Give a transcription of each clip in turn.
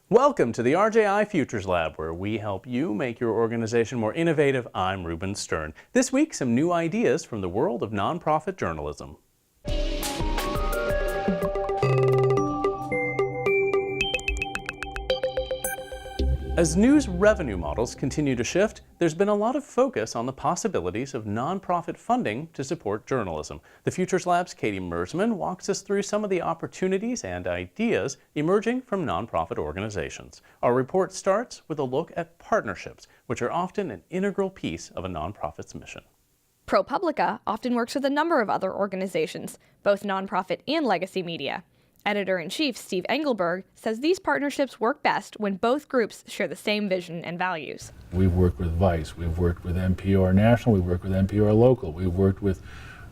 Welcome to the RJI Futures Lab, where we help you make your organization more innovative. I'm Ruben Stern. This week, some new ideas from the world of nonprofit journalism. As news revenue models continue to shift, there's been a lot of focus on the possibilities of nonprofit funding to support journalism. The Futures Lab's Katie Mersman walks us through some of the opportunities and ideas emerging from nonprofit organizations. Our report starts with a look at partnerships, which are often an integral piece of a nonprofit's mission. ProPublica often works with a number of other organizations, both nonprofit and legacy media. Editor-in-Chief Steve Engelberg says these partnerships work best when both groups share the same vision and values. We've worked with Vice, we've worked with NPR National, we've worked with NPR Local, we've worked with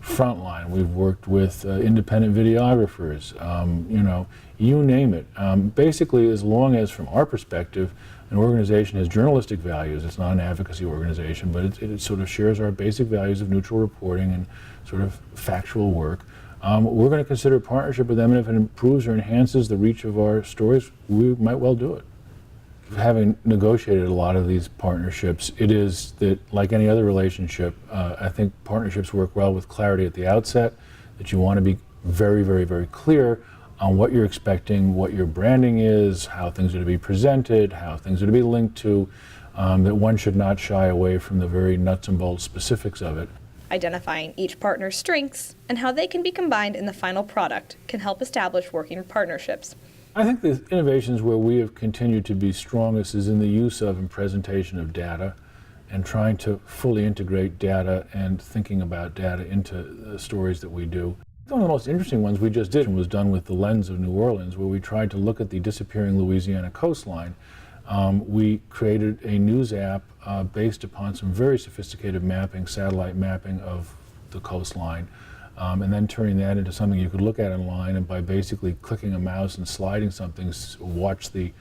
Frontline, we've worked with independent videographers, you name it. Basically, as long as, from our perspective, an organization has journalistic values, it's not an advocacy organization, but it sort of shares our basic values of neutral reporting and sort of factual work. We're going to consider a partnership with them, and if it improves or enhances the reach of our stories, we might well do it. Having negotiated a lot of these partnerships, it is that, like any other relationship, I think partnerships work well with clarity at the outset, that you want to be very, very, very clear on what you're expecting, what your branding is, how things are to be presented, how things are to be linked to, that one should not shy away from the very nuts and bolts specifics of it. Identifying each partner's strengths and how they can be combined in the final product can help establish working partnerships. I think the innovations where we have continued to be strongest is in the use of and presentation of data and trying to fully integrate data and thinking about data into the stories that we do. One of the most interesting ones we just did was done with the lens of New Orleans, where we tried to look at the disappearing Louisiana coastline. We created a news app based upon some very sophisticated mapping, satellite mapping of the coastline, and then turning that into something you could look at online, and by basically clicking a mouse and sliding something, watch the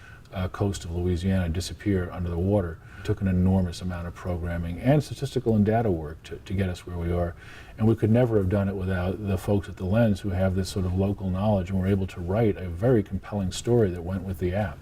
coast of Louisiana disappear under the water. It took an enormous amount of programming and statistical and data work to get us where we are. And we could never have done it without the folks at the Lens who have this sort of local knowledge and were able to write a very compelling story that went with the app.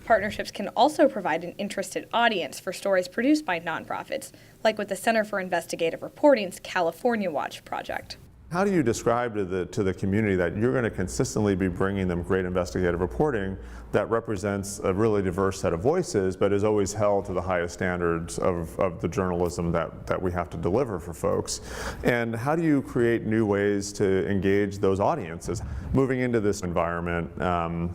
Partnerships can also provide an interested audience for stories produced by nonprofits, like with the Center for Investigative Reporting's California Watch project. How do you describe to the community that you're going to consistently be bringing them great investigative reporting that represents a really diverse set of voices, but is always held to the highest standards of the journalism that we have to deliver for folks? And how do you create new ways to engage those audiences? Moving into this environment,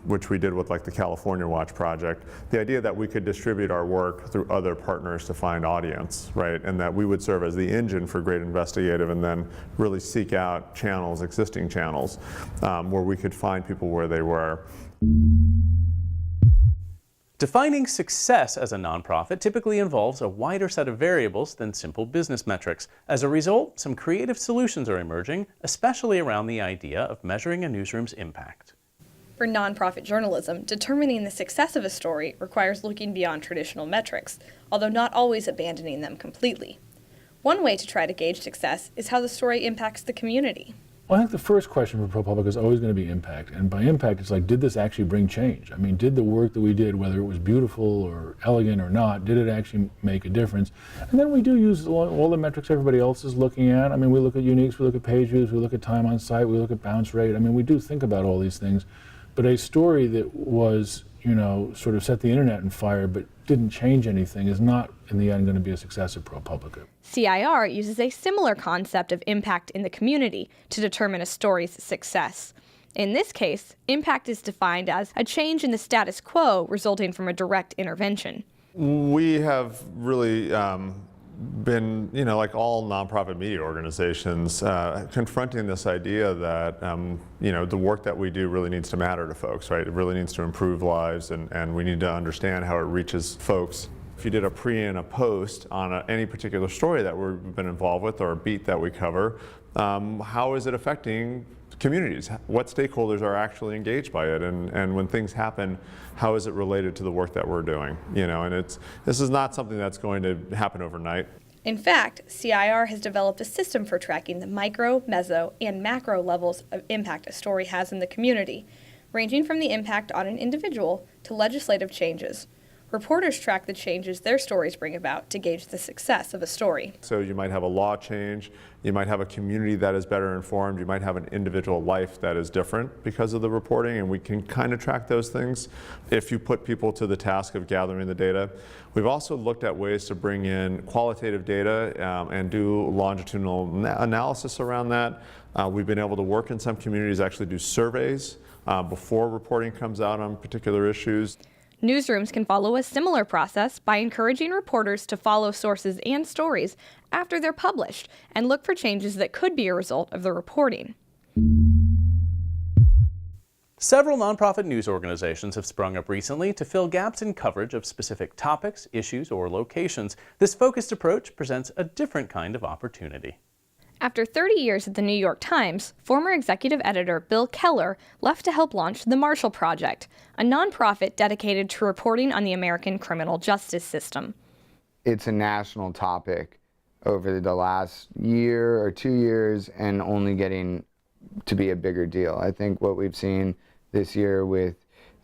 which we did with like the California Watch project, the idea that we could distribute our work through other partners to find audience, right? And that we would serve as the engine for great investigative and then really seek out channels, existing channels, where we could find people where they were. Defining success as a nonprofit typically involves a wider set of variables than simple business metrics. As a result, some creative solutions are emerging, especially around the idea of measuring a newsroom's impact. For nonprofit journalism, determining the success of a story requires looking beyond traditional metrics, although not always abandoning them completely. One way to try to gauge success is how the story impacts the community. Well, I think the first question for ProPublica is always going to be impact. And by impact, it's like, did this actually bring change? I mean, did the work that we did, whether it was beautiful or elegant or not, did it actually make a difference? And then we do use all the metrics everybody else is looking at. I mean, we look at uniques, we look at page views, we look at time on site, we look at bounce rate. I mean, we do think about all these things. But a story that was, sort of set the internet on fire but didn't change anything is not, in the end, going to be a success at ProPublica. CIR uses a similar concept of impact in the community to determine a story's success. In this case, impact is defined as a change in the status quo resulting from a direct intervention. We have really been, like all nonprofit media organizations, confronting this idea that, the work that we do really needs to matter to folks, right? It really needs to improve lives, and we need to understand how it reaches folks. If you did a pre and a post on any particular story that we've been involved with or a beat that we cover, how is it affecting communities? What stakeholders are actually engaged by it? And when things happen, how is it related to the work that we're doing? And this is not something that's going to happen overnight. In fact, CIR has developed a system for tracking the micro, meso, and macro levels of impact a story has in the community. ranging from the impact on an individual to legislative changes. Reporters track the changes their stories bring about to gauge the success of a story. So you might have a law change, you might have a community that is better informed, you might have an individual life that is different because of the reporting, and we can kind of track those things if you put people to the task of gathering the data. We've also looked at ways to bring in qualitative data and do longitudinal analysis around that. We've been able to work in some communities, actually do surveys before reporting comes out on particular issues. Newsrooms can follow a similar process by encouraging reporters to follow sources and stories after they're published and look for changes that could be a result of the reporting. Several nonprofit news organizations have sprung up recently to fill gaps in coverage of specific topics, issues, or locations. This focused approach presents a different kind of opportunity. After 30 years at the New York Times, former executive editor Bill Keller left to help launch the Marshall Project, a nonprofit dedicated to reporting on the American criminal justice system. It's a national topic over the last year or 2 years and only getting to be a bigger deal. I think what we've seen this year with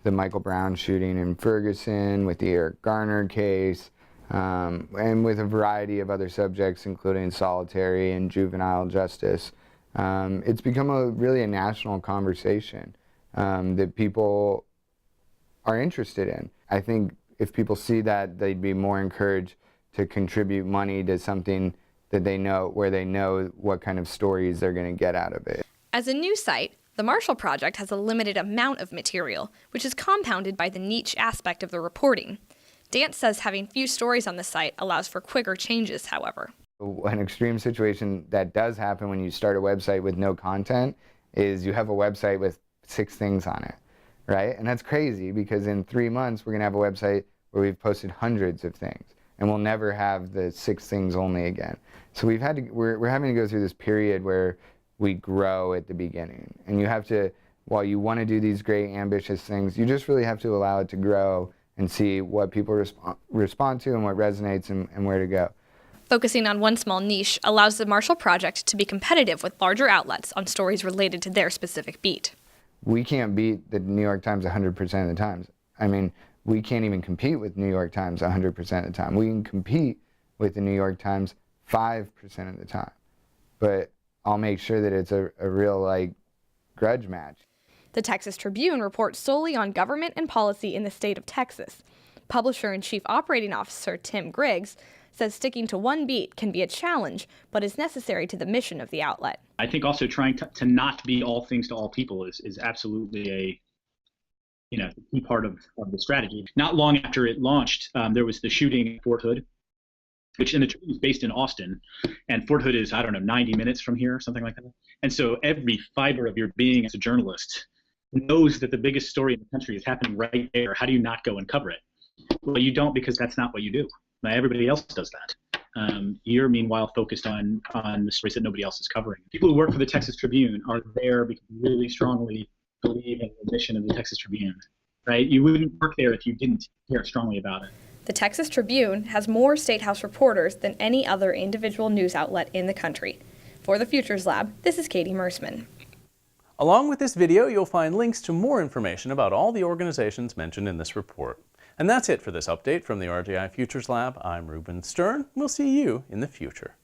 the Michael Brown shooting in Ferguson, with the Eric Garner case, and with a variety of other subjects, including solitary and juvenile justice. It's become really a national conversation that people are interested in. I think if people see that, they'd be more encouraged to contribute money to something that they know, where they know what kind of stories they're going to get out of it. As a news site, the Marshall Project has a limited amount of material, which is compounded by the niche aspect of the reporting. Dance says having few stories on the site allows for quicker changes, however. An extreme situation that does happen when you start a website with no content is you have a website with 6 things on it, right? And that's crazy because in 3 months we're going to have a website where we've posted hundreds of things, and we'll never have the 6 things only again. So we're having to go through this period where we grow at the beginning, and you have to, while you want to do these great ambitious things, you just really have to allow it to grow and see what people respond to and what resonates and where to go. Focusing on one small niche allows the Marshall Project to be competitive with larger outlets on stories related to their specific beat. We can't beat the New York Times 100% of the times. I mean, we can't even compete with New York Times 100% of the time. We can compete with the New York Times 5% of the time. But I'll make sure that it's a real, grudge match. The Texas Tribune reports solely on government and policy in the state of Texas. Publisher and Chief Operating Officer Tim Griggs says sticking to one beat can be a challenge, but is necessary to the mission of the outlet. I think also trying to not be all things to all people is absolutely a key part of the strategy. Not long after it launched, there was the shooting at Fort Hood, which in the Tribune is based in Austin, and Fort Hood is, 90 minutes from here, something like that. And so every fiber of your being as a journalist knows that the biggest story in the country is happening right there. How do you not go and cover it? Well, you don't, because that's not what you do. Now, everybody else does that. You're meanwhile focused on the stories that nobody else is covering. People who work for the Texas Tribune are there because they really strongly believe in the mission of the Texas Tribune, right? You wouldn't work there if you didn't care strongly about it. The Texas Tribune has more State House reporters than any other individual news outlet in the country. For the Futures Lab, this is Katie Mersman. Along with this video, you'll find links to more information about all the organizations mentioned in this report. And that's it for this update from the RJI Futures Lab. I'm Ruben Stern. We'll see you in the future.